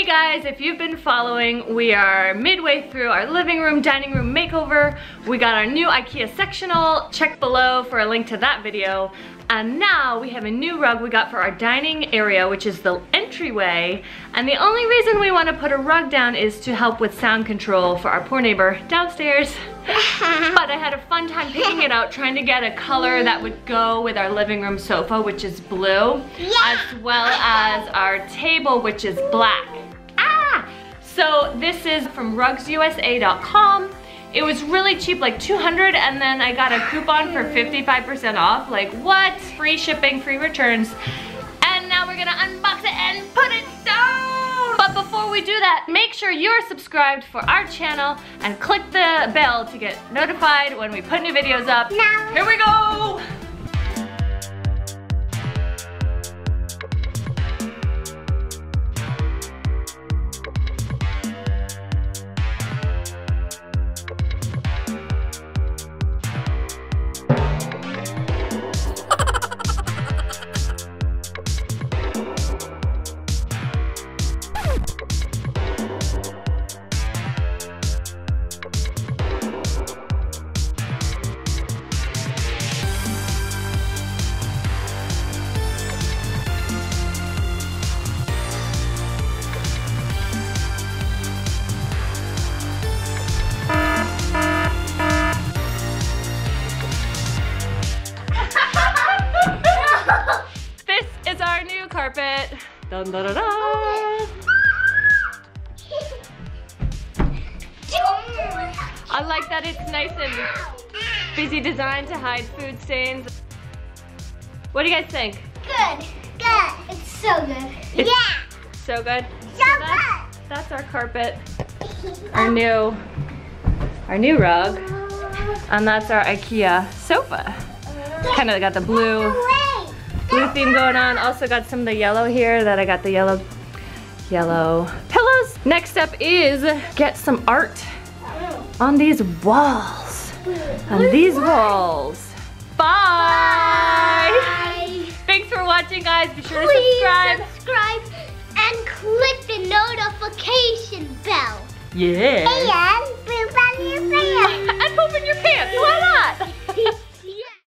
guys, if you've been following, we are midway through our living room, dining room makeover. We got our new IKEA sectional. Check below for a link to that video. And now we have a new rug we got for our dining area, which is the entryway. And the only reason we want to put a rug down is to help with sound control for our poor neighbor downstairs. But I had a fun time picking it out, trying to get a color that would go with our living room sofa, which is blue, as well as our table, which is black. So this is from rugsusa.com. It was really cheap, like $200, and then I got a coupon for 55% off. Like what? Free shipping, free returns. And now we're gonna unbox it and put it down. But before we do that, make sure you're subscribed for our channel and click the bell to get notified when we put new videos up. Now, here we go. Carpet. Dun, dun, dun, dun. I like that it's nice and busy design to hide food stains. What do you guys think? Good, good. It's so good. It's so good. So that's our carpet. Our new rug. And that's our IKEA sofa. Kind of got the blue theme going on. Also got some of the yellow here that I got the yellow pillows. Next step is get some art on these walls. On these walls. Bye. Thanks for watching, guys. Be sure to subscribe and click the notification bell. Yeah.